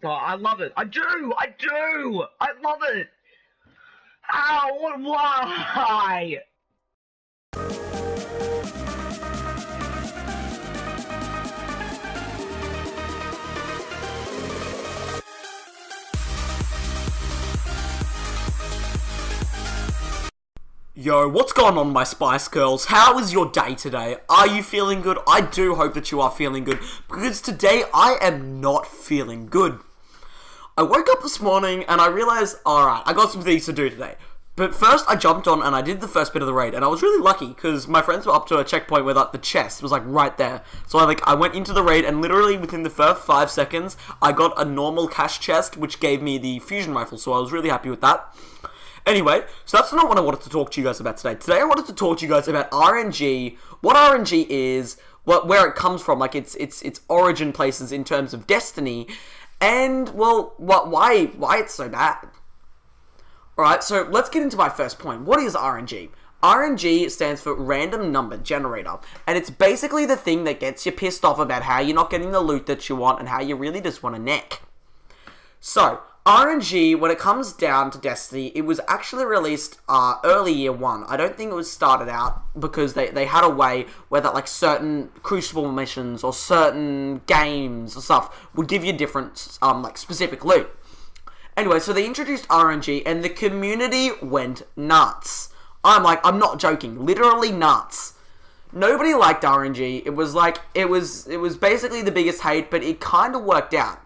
I love it. I do. I love it. How? Why? Yo, what's going on, my Spice Girls? How is your day today? Are you feeling good? I do hope that you are feeling good, because today I am not feeling good. I woke up this morning and I realized, alright, I got some things to do today. But first I jumped on and I did the first bit of the raid, and I was really lucky because my friends were up to a checkpoint where the chest was right there. So I went into the raid, and literally within the first 5 seconds I got a normal cash chest which gave me the fusion rifle, so I was really happy with that. Anyway, so that's not what I wanted to talk to you guys about today. Today I wanted to talk to you guys about RNG, what RNG is, where it comes from, its origin places in terms of Destiny, and, well, why it's so bad. Alright, so let's get into my first point. What is RNG? RNG stands for Random Number Generator, and it's basically the thing that gets you pissed off about how you're not getting the loot that you want and how you really just want a neck. So, RNG, when it comes down to Destiny, it was actually released early year 1. I don't think it was started out because they had a way where that certain Crucible missions or certain games or stuff would give you different specific loot. Anyway, so they introduced RNG and the community went nuts. I'm not joking, literally nuts. Nobody liked RNG. It was basically the biggest hate, but it kind of worked out.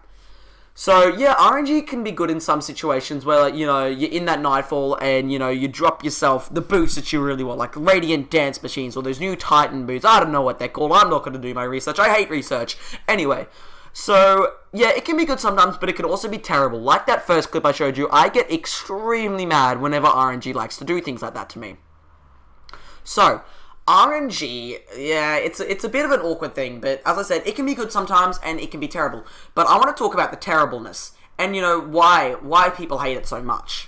So, yeah, RNG can be good in some situations where, you're in that Nightfall and, you drop yourself the boots that you really want, like Radiant Dance Machines or those new Titan boots. I don't know what they're called. I'm not going to do my research. I hate research. Anyway, so, yeah, it can be good sometimes, but it can also be terrible. Like that first clip I showed you, I get extremely mad whenever RNG likes to do things like that to me. So, RNG, yeah, it's a bit of an awkward thing, but as I said, it can be good sometimes and it can be terrible. But I want to talk about the terribleness and, why people hate it so much.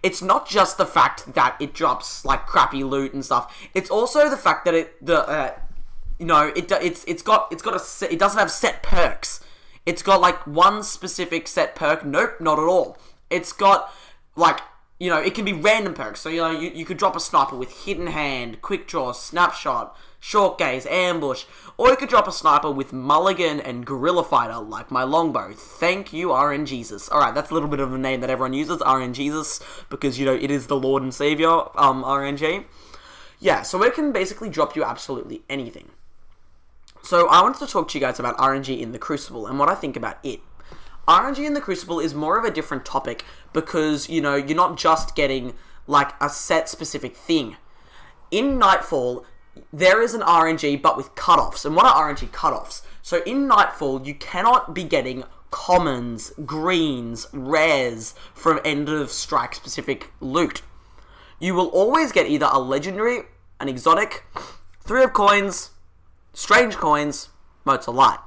It's not just the fact that it drops, crappy loot and stuff. It's also the fact that it doesn't have set perks. It's got, one specific set perk. Nope, not at all. It's got, it can be random perks. So, you could drop a sniper with Hidden Hand, Quick Draw, Snapshot, Short Gaze, Ambush. Or you could drop a sniper with Mulligan and Guerrilla Fighter, like my longbow. Thank you, RNGesus. Alright, that's a little bit of a name that everyone uses, RNGesus, because, it is the Lord and Savior, RNG. Yeah, so it can basically drop you absolutely anything. So, I wanted to talk to you guys about RNG in the Crucible, and what I think about it. RNG in the Crucible is more of a different topic because, you're not just getting, a set specific thing. In Nightfall, there is an RNG, but with cutoffs. And what are RNG cutoffs? So in Nightfall, you cannot be getting commons, greens, rares from end of strike specific loot. You will always get either a legendary, an exotic, 3 of coins, strange coins, motes of light.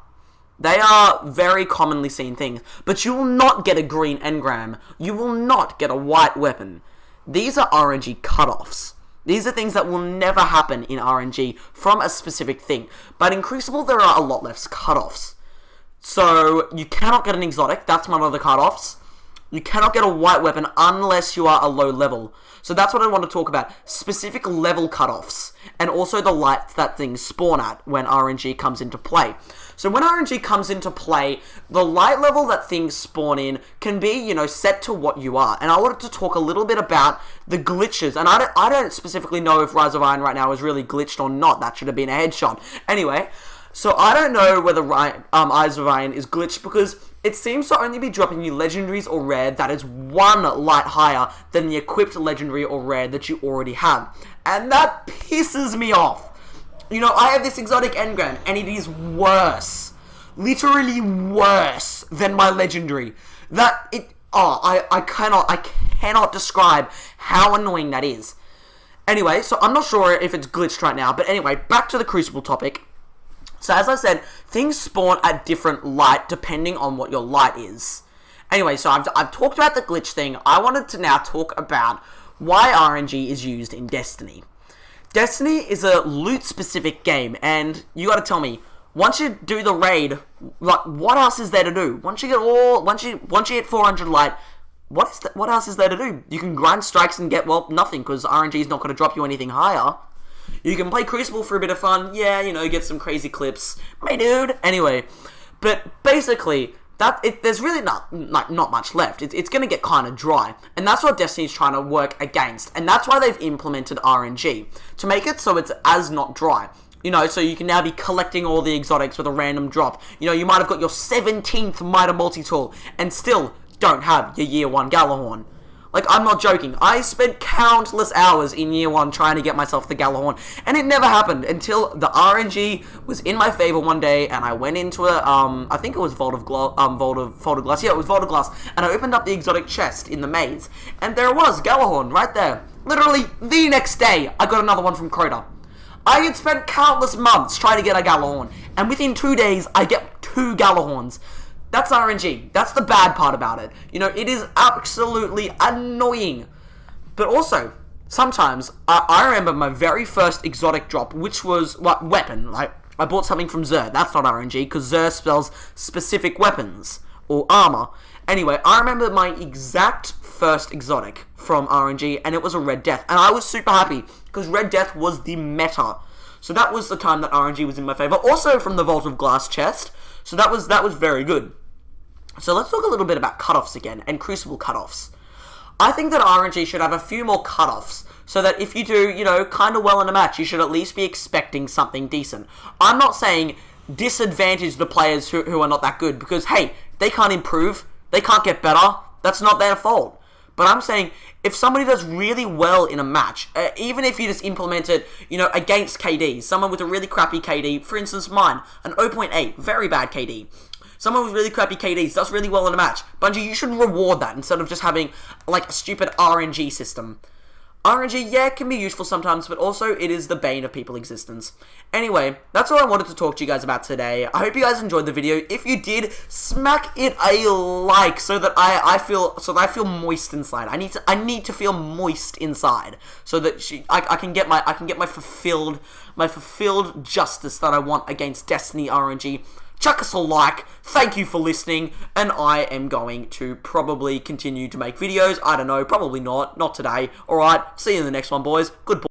They are very commonly seen things, but you will not get a green engram. You will not get a white weapon. These are RNG cutoffs. These are things that will never happen in RNG from a specific thing. But in Crucible, there are a lot less cutoffs. So, you cannot get an exotic. That's one of the cutoffs. You cannot get a white weapon unless you are a low level. So that's what I want to talk about. Specific level cutoffs. And also the lights that things spawn at when RNG comes into play. So when RNG comes into play, the light level that things spawn in can be, set to what you are. And I wanted to talk a little bit about the glitches. And I don't specifically know if Rise of Iron right now is really glitched or not. That should have been a headshot. Anyway, so I don't know whether Rise of Iron is glitched because it seems to only be dropping you legendaries or rare that is 1 light higher than the equipped legendary or rare that you already have. And that pisses me off. I have this exotic engram, and it is worse. Literally worse than my legendary. I cannot describe how annoying that is. Anyway, so I'm not sure if it's glitched right now, but anyway, back to the Crucible topic. So as I said, things spawn at different light depending on what your light is. Anyway, so I've talked about the glitch thing. I wanted to now talk about why RNG is used in Destiny. Destiny is a loot-specific game, and you gotta tell me, once you do the raid, like, what else is there to do? Once you hit 400 light, what else is there to do? You can grind strikes and get, well, nothing, because RNG is not going to drop you anything higher. You can play Crucible for a bit of fun, yeah, you know, get some crazy clips, my dude. Anyway, but basically, there's really not much left. It's going to get kind of dry, and that's what Destiny's trying to work against, and that's why they've implemented RNG, to make it so it's as not dry. You know, so you can now be collecting all the exotics with a random drop. You know, you might have got your 17th Mitre Multi-Tool, and still don't have your Year 1 Galahorn. Like, I'm not joking. I spent countless hours in Year 1 trying to get myself the Galahorn, and it never happened until the RNG was in my favor one day, and I went into a, I think it was Vault of Glass, yeah, it was Vault of Glass, and I opened up the exotic chest in the maze, and there it was, Galahorn, right there. Literally, the next day, I got another one from Crota. I had spent countless months trying to get a Galahorn, and within 2 days, I get 2 Galahorns. That's RNG. That's the bad part about it. You know, it is absolutely annoying. But also, sometimes, I remember my very first exotic drop, which was, what, weapon. Like, I bought something from Xur. That's not RNG, because Xur spells specific weapons, or armor. Anyway, I remember my exact first exotic from RNG, and it was a Red Death. And I was super happy, because Red Death was the meta. So that was the time that RNG was in my favor. Also from the Vault of Glass chest. So that was very good. So let's talk a little bit about cutoffs again, and Crucible cutoffs. I think that RNG should have a few more cutoffs, so that if you do, you know, kind of well in a match, you should at least be expecting something decent. I'm not saying disadvantage the players who are not that good, because, hey, they can't improve, they can't get better, that's not their fault. But I'm saying, if somebody does really well in a match, even if you just implement it, you know, against KD, someone with a really crappy KD, for instance mine, an 0.8, very bad KD, someone with really crappy KDs does really well in a match, Bungie, you should reward that instead of just having, like, a stupid RNG system. RNG, yeah, can be useful sometimes, but also it is the bane of people's existence. Anyway, that's all I wanted to talk to you guys about today. I hope you guys enjoyed the video. If you did, smack it a like so that I feel moist inside. I need to feel moist inside so that I can get my fulfilled justice that I want against Destiny RNG. Chuck us a like, thank you for listening, and I am going to probably continue to make videos. I don't know, probably not today. Alright, see you in the next one, boys. Goodbye.